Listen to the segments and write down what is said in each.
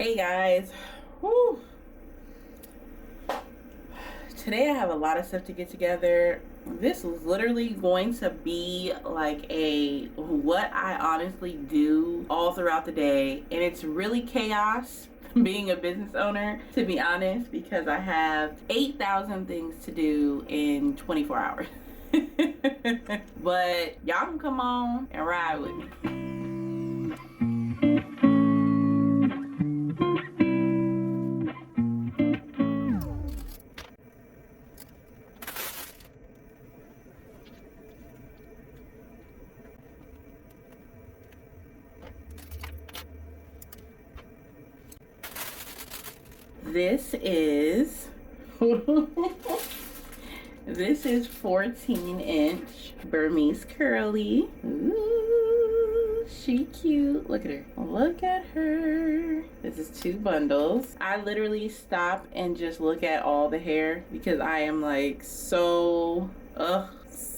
Hey guys. Whew. Today I have a lot of stuff to get together. This is literally going to be like a what I honestly do all throughout the day, and it's really chaos being a business owner, to be honest, because I have 8,000 things to do in 24 hours. But y'all can come on and ride with me. This is this is 14-inch Burmese curly. Ooh, she cute. Look at her. Look at her. This is 2 bundles. I literally stop and just look at all the hair because I am like so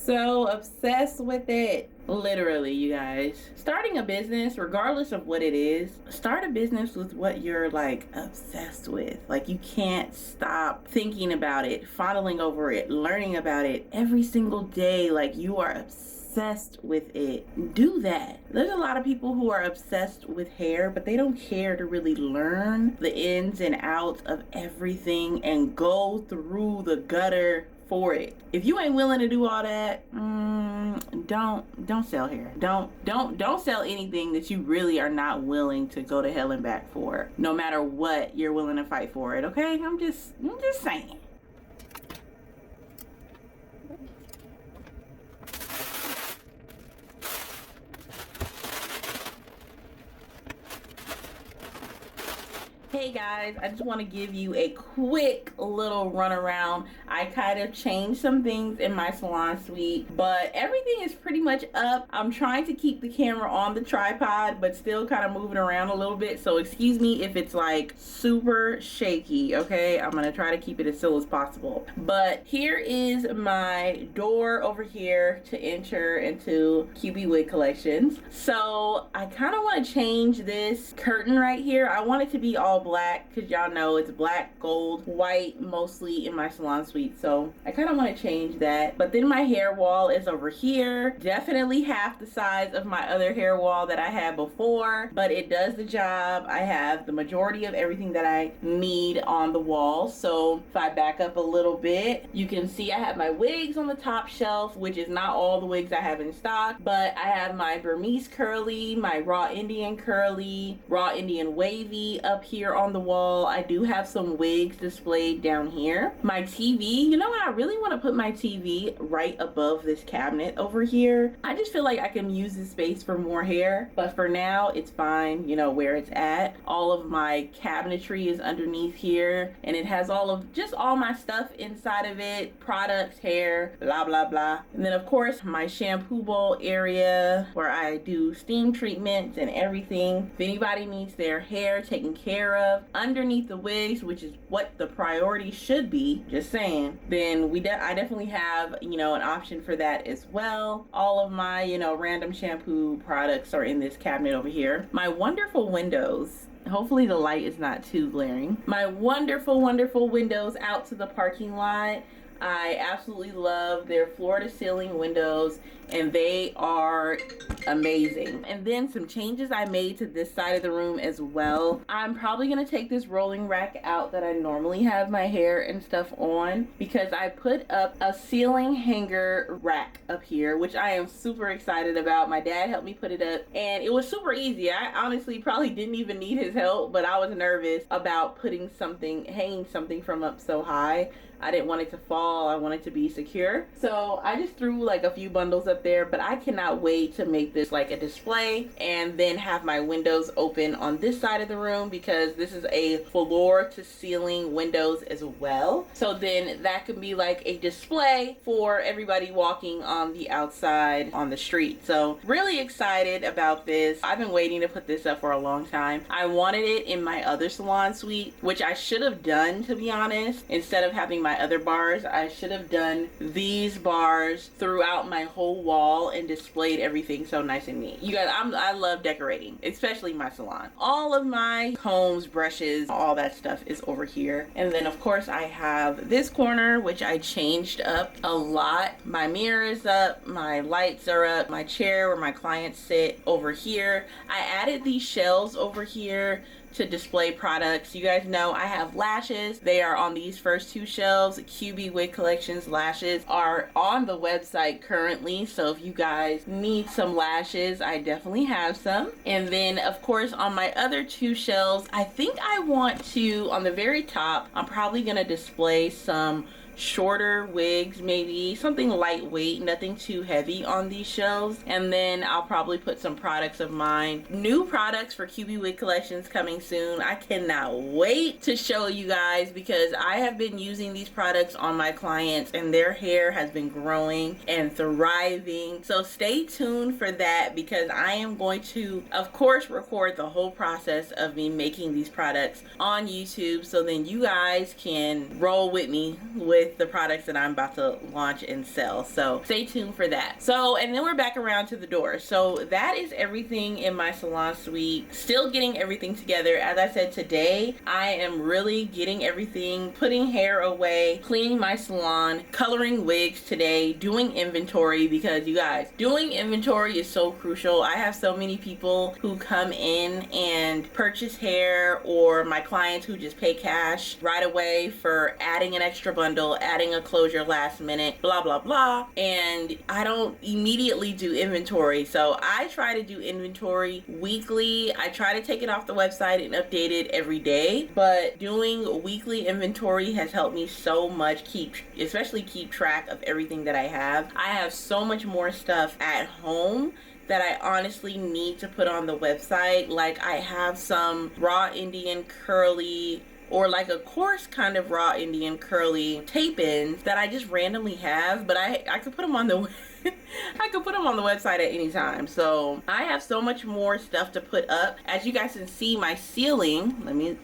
obsessed with it. Literally, you guys. Starting a business, regardless of what it is, start a business with what you're like obsessed with. Like, you can't stop thinking about it, fondling over it, learning about it every single day. Like, you are obsessed with it. Do that. There's a lot of people who are obsessed with hair, but they don't care to really learn the ins and outs of everything and go through the gutter for it. If you ain't willing to do all that, don't sell hair. Don't sell anything that you really are not willing to go to hell and back for. No matter what, you're willing to fight for it. Okay, I'm just saying. Hey guys, I just want to give you a quick little run around. I kind of changed some things in my salon suite, but everything is pretty much up. I'm trying to keep the camera on the tripod, but still kind of moving around a little bit. So excuse me if it's like super shaky, okay? I'm going to try to keep it as still as possible. But here is my door over here to enter into QB Wig Collections. So I kind of want to change this curtain right here. I want it to be all black because y'all know it's black, gold, white mostly in my salon suite. So I kind of want to change that. But then my hair wall is over here. Definitely half the size of my other hair wall that I had before, but it does the job. I have the majority of everything that I need on the wall. So if I back up a little bit, you can see I have my wigs on the top shelf, which is not all the wigs I have in stock, but I have my Burmese curly, my raw Indian curly, raw Indian wavy up here on the wall. I do have some wigs displayed down here. My TV, you know what? I really want to put my TV right above this cabinet over here. I just feel like I can use this space for more hair, but for now it's fine, you know, where it's at. All of my cabinetry is underneath here, and it has just all my stuff inside of it, products, hair, blah blah blah. And then of course my shampoo bowl area where I do steam treatments and everything. If anybody needs their hair taken care of underneath the wigs, which is what the priority should be, just saying, then I definitely have, you know, an option for that as well. All of my, you know, random shampoo products are in this cabinet over here. My wonderful windows, hopefully the light is not too glaring. My wonderful windows out to the parking lot. I absolutely love their floor to ceiling windows, and they are amazing. And then some changes I made to this side of the room as well. I'm probably gonna take this rolling rack out that I normally have my hair and stuff on, because I put up a ceiling hanger rack up here, which I am super excited about. My dad helped me put it up, and it was super easy. I honestly probably didn't even need his help, but I was nervous about hanging something from up so high. I didn't want it to fall. I want it to be secure. So I just threw like a few bundles up there, but I cannot wait to make this like a display and then have my windows open on this side of the room, because this is a floor to ceiling windows as well. So then that can be like a display for everybody walking on the outside on the street. So really excited about this. I've been waiting to put this up for a long time. I wanted it in my other salon suite, which I should have done, to be honest, instead of having my my other bars. I should have done these bars throughout my whole wall and displayed everything so nice and neat. You guys, I love decorating, especially my salon. All of my combs, brushes, all that stuff is over here. And then of course I have this corner, which I changed up a lot. My mirror is up, my lights are up, my chair where my clients sit over here. I added these shelves over here to display products. You guys know I have lashes. They are on these first two shelves. QB Wig Collections lashes are on the website currently, so if you guys need some lashes, I definitely have some. And then of course on my other two shelves, I think I want to, on the very top, I'm probably gonna display some shorter wigs, maybe something lightweight, nothing too heavy on these shelves. And then I'll probably put some products of mine, new products for QB Wig Collections coming soon. I cannot wait to show you guys because I have been using these products on my clients and their hair has been growing and thriving. So stay tuned for that because I am going to, of course, record the whole process of me making these products on YouTube, so then you guys can roll with me with the products that I'm about to launch and sell. So stay tuned for that. So, and then we're back around to the door. So that is everything in my salon suite. Still getting everything together. As I said, today I am really getting everything, putting hair away, cleaning my salon, coloring wigs today, doing inventory, because you guys, doing inventory is so crucial. I have so many people who come in and purchase hair, or my clients who just pay cash right away for adding an extra bundle, adding a closure last minute, blah blah blah, and I don't immediately do inventory. So I try to do inventory weekly. I try to take it off the website and update it every day, but doing weekly inventory has helped me so much especially keep track of everything that I have. I have so much more stuff at home that I honestly need to put on the website. Like I have some raw Indian curly, or like a coarse kind of raw Indian curly tape-ins that I just randomly have, but I could put them on the I could put them on the website at any time. So I have so much more stuff to put up. As you guys can see, my ceiling, let me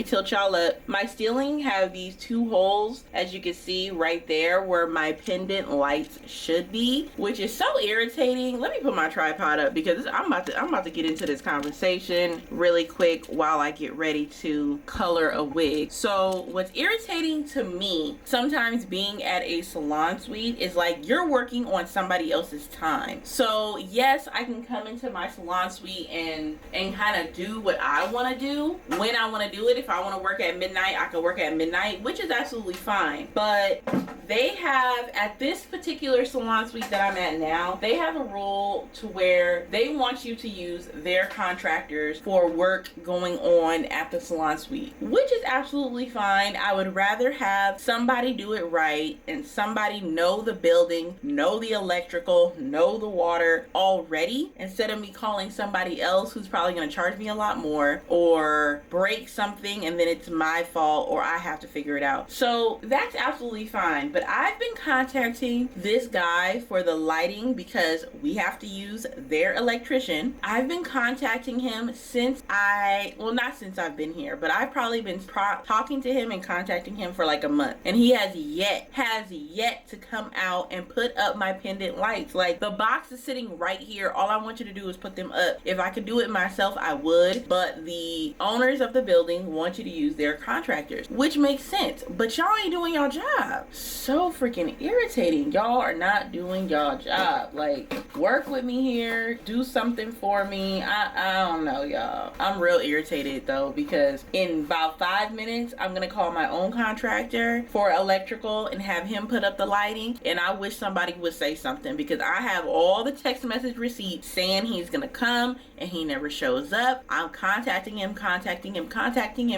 tilt y'all up. My ceiling have these two holes, as you can see right there, where my pendant lights should be, which is so irritating. Let me put my tripod up because I'm about to get into this conversation really quick while I get ready to color a wig. So what's irritating to me sometimes being at a salon suite is like you're working on somebody else's time. So yes, I can come into my salon suite and kind of do what I want to do when I want to do it. If I want to work at midnight, I can work at midnight, which is absolutely fine. But they have, at this particular salon suite that I'm at now, they have a rule to where they want you to use their contractors for work going on at the salon suite, which is absolutely fine. I would rather have somebody do it right and somebody know the building, know the electrical, know the water already, instead of me calling somebody else who's probably going to charge me a lot more or break something and then it's my fault or I have to figure it out. So that's absolutely fine. But I've been contacting this guy for the lighting because we have to use their electrician. I've been contacting him since not since I've been here, but I've probably been talking to him and contacting him for like a month, and he has yet to come out and put up my pendant lights. Like, the box is sitting right here. All I want you to do is put them up. If I could do it myself, I would, but the owners of the building want you to use their contractors, which makes sense, but y'all ain't doing y'all job. So freaking irritating. Y'all are not doing y'all job. Like, work with me here, do something for me. I don't know, y'all. I'm real irritated though, because in about 5 minutes I'm gonna call my own contractor for electrical and have him put up the lighting, and I wish somebody would say something because I have all the text message receipts saying he's gonna come and he never shows up. I'm contacting him,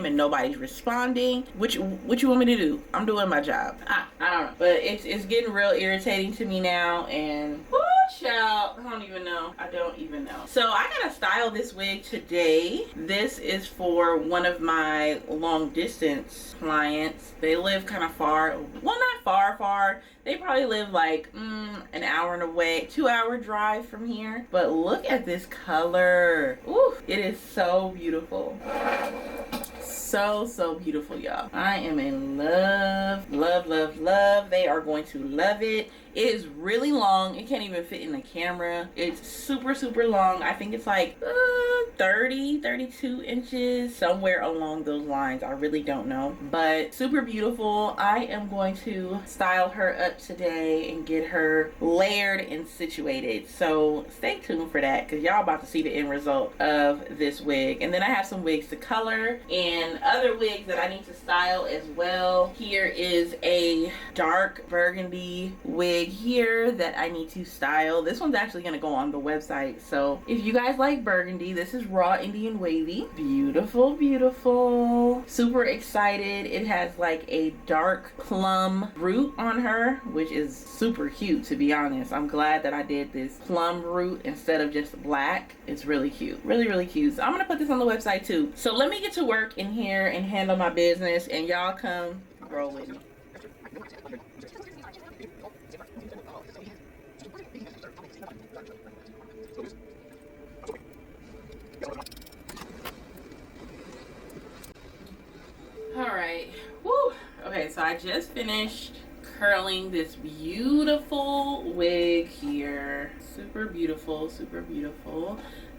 and nobody's responding. What you want me to do? I'm doing my job. I don't know, but it's getting real irritating to me now, and child, I don't even know. So I gotta style this wig today. This is for one of my long distance clients. They live kind of far. Well, not far. They probably live like an hour and away, 2-hour drive from here. But look at this color. Ooh, it is so beautiful. So beautiful, y'all. I am in love. They are going to love it. It is really long. It can't even fit in the camera. It's super long. I think it's like 32 inches, somewhere along those lines. I really don't know, but super beautiful. I am going to style her up today and get her layered and situated, so stay tuned for that, because y'all about to see the end result of this wig. And then I have some wigs to color and other wigs that I need to style as well. Here is a dark burgundy wig here that I need to style. This one's actually going to go on the website, so if you guys like burgundy, this is raw Indian wavy. Beautiful. Super excited. It has like a dark plum root on her, which is super cute, to be honest. I'm glad that I did this plum root instead of just black. It's really cute, really cute. So I'm gonna put this on the website too. So let me get to work in here and handle my business, and y'all come roll with me. All right. Woo. Okay, so I just finished curling this beautiful wig here. Super beautiful.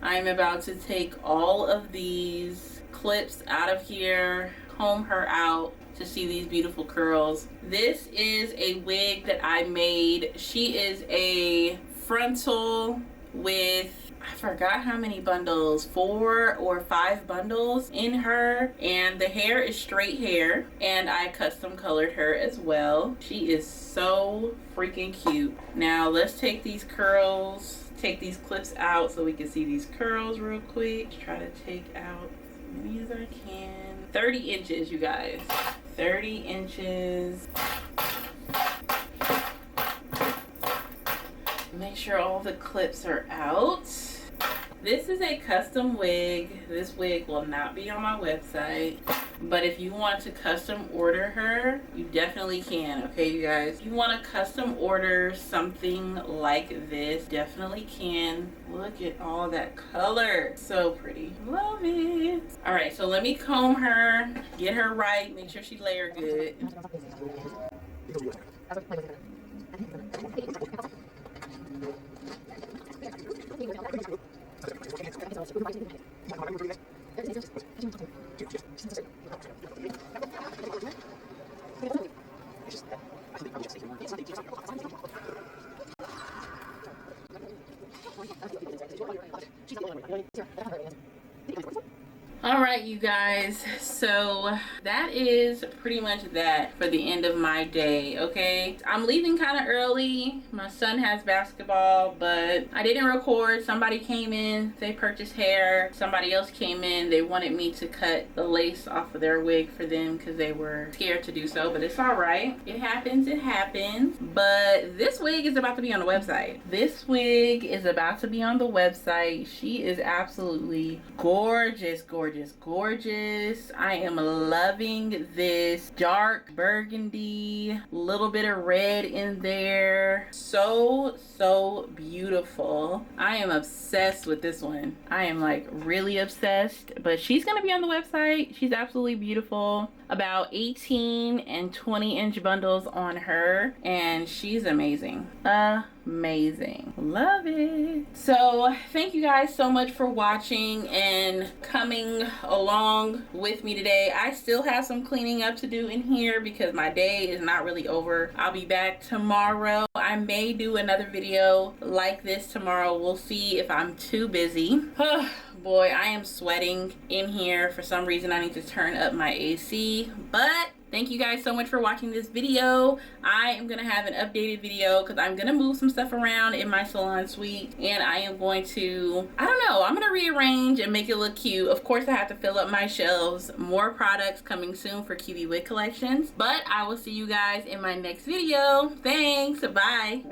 I'm about to take all of these clips out of here, comb her out to see these beautiful curls. This is a wig that I made. She is a frontal with, I forgot how many bundles, 4 or 5 bundles in her, and the hair is straight hair, and I custom colored her as well. She is so freaking cute. Now let's take these curls, take these clips out so we can see these curls real quick. Try to take out as many as I can. 30 inches, you guys. 30 inches. Make sure all the clips are out. This is a custom wig. This wig will not be on my website, but if you want to custom order her, you definitely can. Okay, you guys, if you want to custom order something like this, definitely can. Look at all that color, so pretty. Love it. All right, so let me comb her, get her right, make sure she layered good. All right, you guys, so that is pretty much that for the end of my day. Okay, I'm leaving kind of early. My son has basketball, but I didn't record. Somebody came in, they purchased hair. Somebody else came in, they wanted me to cut the lace off of their wig for them because they were scared to do so, but it's all right. It happens. But this wig is about to be on the website. She is absolutely gorgeous. I am loving this dark burgundy, little bit of red in there. So beautiful. I am obsessed with this one. I am like really obsessed, but she's gonna be on the website. She's absolutely beautiful. About 18 and 20 inch bundles on her, and she's amazing. Love it. So thank you guys so much for watching and coming along with me today. I still have some cleaning up to do in here because my day is not really over. I'll be back tomorrow. I may do another video like this tomorrow. We'll see if I'm too busy. Boy, I am sweating in here. For some reason I need to turn up my AC, but thank you guys so much for watching this video. I am gonna have an updated video because I'm gonna move some stuff around in my salon suite, and I am going to, I don't know, I'm gonna rearrange and make it look cute. Of course, I have to fill up my shelves. More products coming soon for QB Wig Collections, but I will see you guys in my next video. Thanks, bye.